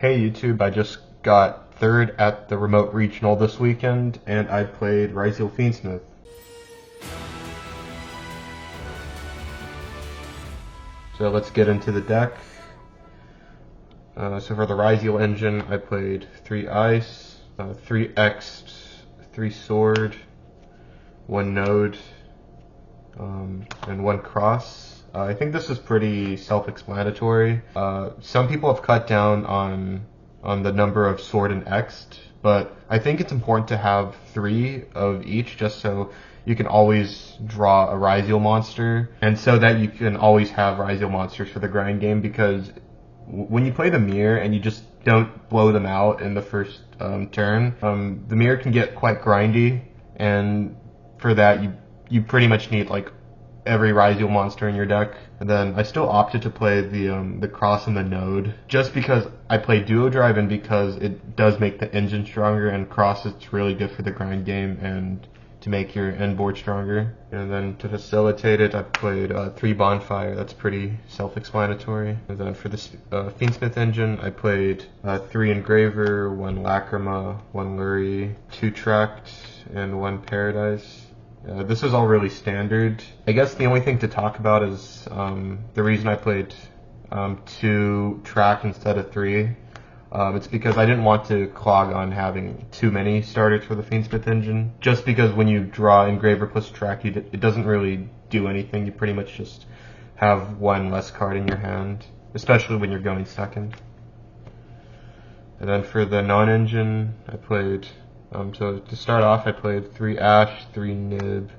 Hey YouTube, I just got third at the Remote Regional this weekend, and I played Ryzeal Fiendsmith. So let's get into the deck. So for the Ryzeal engine, I played 3 Ice, 3 Ext, 3 Sword, 1 Node, and 1 Cross. I think this is pretty self-explanatory. Some people have cut down on the number of Sword and Ext, but I think it's important to have 3 of each just so you can always draw a Ryzeal monster, and so that you can always have Ryzeal monsters for the grind game, because when you play the mirror and you just don't blow them out in the first turn, the mirror can get quite grindy, and for that you pretty much need like every Ryzeal monster in your deck. And then I still opted to play the Cross and the Node, just because I play Duo Drive and because it does make the engine stronger, and Cross is really good for the grind game and to make your end board stronger. And then to facilitate it, I played 3 Bonfire. That's pretty self-explanatory. And then for the Fiendsmith engine, I played 3 Engraver, 1 Lacrima, 1 Lurie, 2 Tract, and 1 Paradise. This is all really standard. I guess the only thing to talk about is the reason I played 2 Tract instead of 3. It's because I didn't want to clog on having too many starters for the Fiendsmith engine. Just because when you draw Engraver plus Tract, it doesn't really do anything. You pretty much just have 1 less card in your hand, especially when you're going second. And then for the non-engine, I played, so to start off, I played 3 Ash, 3 Nib,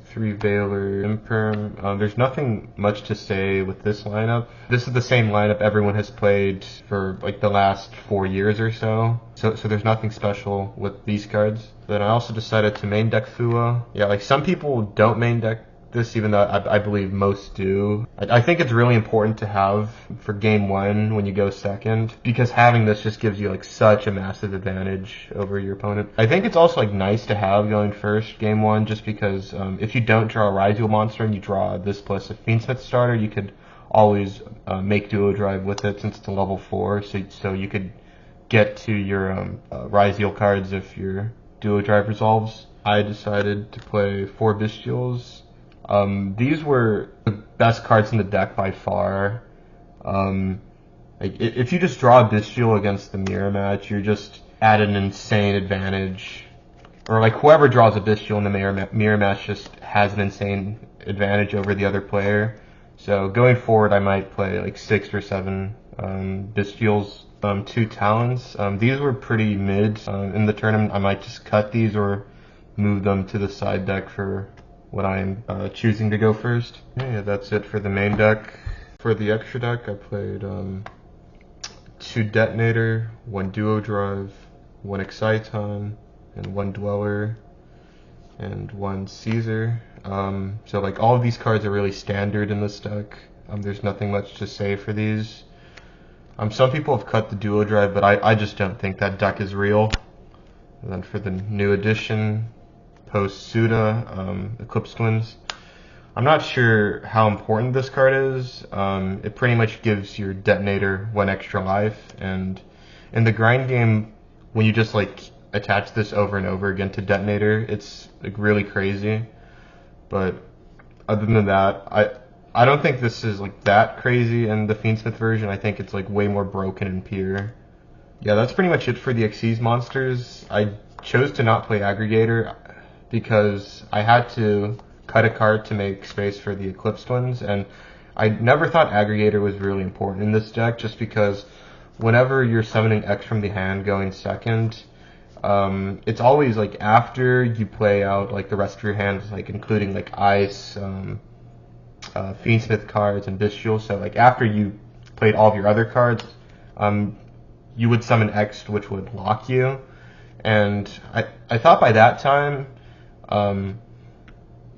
3 Veiler, Imperm. There's nothing much to say with this lineup. This is the same lineup everyone has played for like the last 4 years or so. So there's nothing special with these cards. Then I also decided to main deck Fua. Yeah, like some people don't main deck this, even though I believe most do. I think it's really important to have for game 1 when you go second, because having this just gives you like such a massive advantage over your opponent. I think it's also like nice to have going first game 1, just because if you don't draw a Ryzeal monster and you draw this plus a Fiendsmith starter, you could always make Duo Drive with it since it's a level 4, so you could get to your Ryzeal cards if your Duo Drive resolves. I decided to play 4 Bystials. These were the best cards in the deck by far. Like if you just draw a Bystial against the mirror match, you're just at an insane advantage. Or like whoever draws a Bystial in the mirror match just has an insane advantage over the other player. So going forward, I might play like 6 or 7 Bystials. 2 Talons. These were pretty mid in the tournament. I might just cut these or move them to the side deck for when I'm choosing to go first. Yeah, that's it for the main deck. For the extra deck, I played 2 Detonator, 1 Duo Drive, 1 Exciton, and 1 Dweller, and 1 Caesar. So like all of these cards are really standard in this deck. There's nothing much to say for these. Some people have cut the Duo Drive, but I just don't think that deck is real. And then for the new edition, post Suda, Eclipse Twins. I'm not sure how important this card is. It pretty much gives your Detonator 1 extra life, and in the grind game, when you just like attach this over and over again to Detonator, it's like really crazy. But other than that, I don't think this is like that crazy in the Fiendsmith version. I think it's like way more broken and pure. Yeah, that's pretty much it for the Xyz monsters. I chose to not play Aggregator because I had to cut a card to make space for the Eclipse Twins, and I never thought Aggregator was really important in this deck, just because whenever you're summoning X from the hand going second, it's always like after you play out like the rest of your hand, like including like Ice, Fiendsmith cards, and Bystial. So like after you played all of your other cards, you would summon X, which would lock you. And I thought by that time,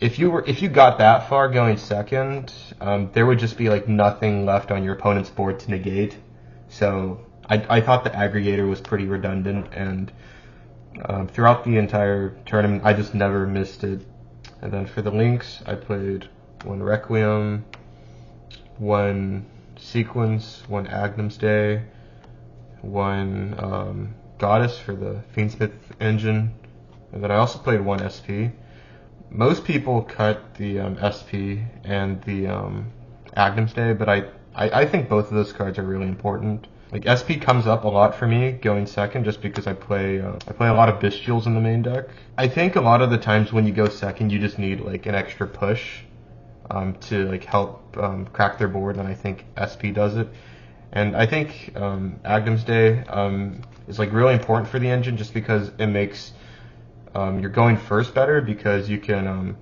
if you got that far going second, there would just be like nothing left on your opponent's board to negate. So I thought the Aggregator was pretty redundant, and throughout the entire tournament, I just never missed it. And then for the links, I played 1 Requiem, 1 Sequence, 1 Agnum's Day, one Goddess for the Fiend Smith engine, and then I also played one SP. Most people cut the SP and the Agnum's Day, but I think both of those cards are really important. Like SP comes up a lot for me going second, just because I play a lot of Bystials in the main deck. I think a lot of the times when you go second, you just need like an extra push to like help crack their board, and I think SP does it. And I think Agnum's Day is like really important for the engine, just because it makes you're going first better, because you can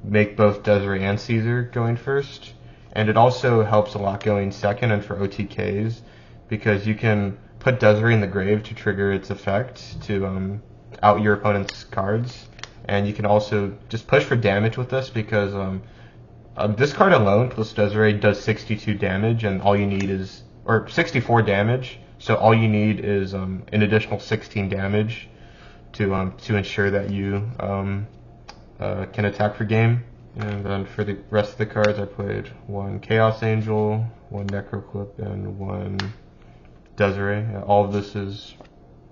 make both Desiree and Caesar going first, and it also helps a lot going second and for OTKs, because you can put Desiree in the grave to trigger its effect to out your opponent's cards, and you can also just push for damage with this, because this card alone plus Desiree does 62 damage, and all you need is, or 64 damage, so all you need is an additional 16 damage to ensure that you can attack for game. And then for the rest of the cards, I played one Chaos Angel, one Necroclip, and one Desiree. All of this is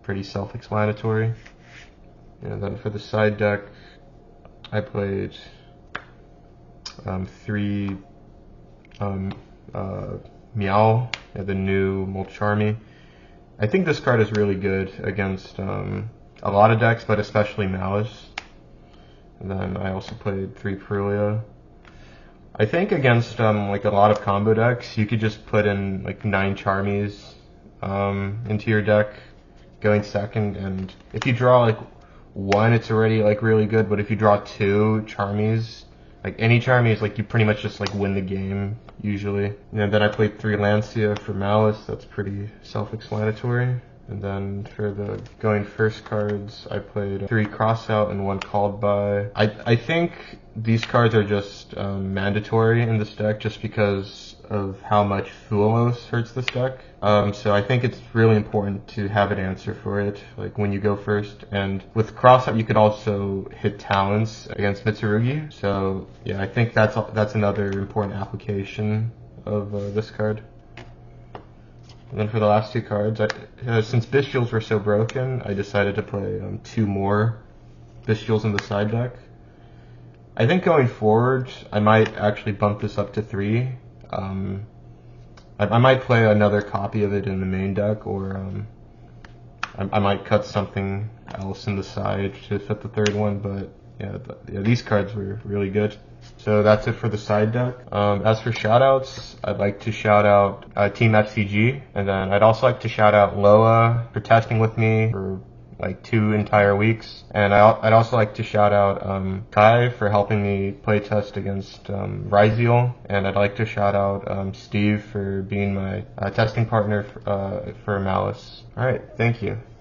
pretty self-explanatory. And then for the side deck, I played three Meow, the new Molcharmy. I think this card is really good against a lot of decks, but especially Malice. And then I also played 3 Perulia. I think against like a lot of combo decks, you could just put in like 9 Charmies into your deck going second, and if you draw like 1, it's already like really good, but if you draw 2 Charmies, like any Charmies, like you pretty much just like win the game usually. And then I played 3 Lancia for Malice. That's pretty self-explanatory. And then for the going first cards, I played 3 Crossout and 1 Called By. I think these cards are just mandatory in this deck, just because of how much Thulos hurts this deck. So I think it's really important to have an answer for it, like when you go first. And with Crossout, you could also hit Talents against Mitsurugi. So yeah, I think that's another important application of this card. And then for the last 2 cards, since Bystials were so broken, I decided to play 2 more Bystials in the side deck. I think going forward, I might actually bump this up to 3. I might play another copy of it in the main deck, or I might cut something else in the side to fit the 3rd one, but yeah, these cards were really good. So that's it for the side deck. As for shoutouts, I'd like to shout out Team FCG, and then I'd also like to shout out Loa for testing with me for like 2 entire weeks, and I'd also like to shout out Kai for helping me play test against Ryzeal, and I'd like to shout out Steve for being my testing partner for Malice. Alright, thank you.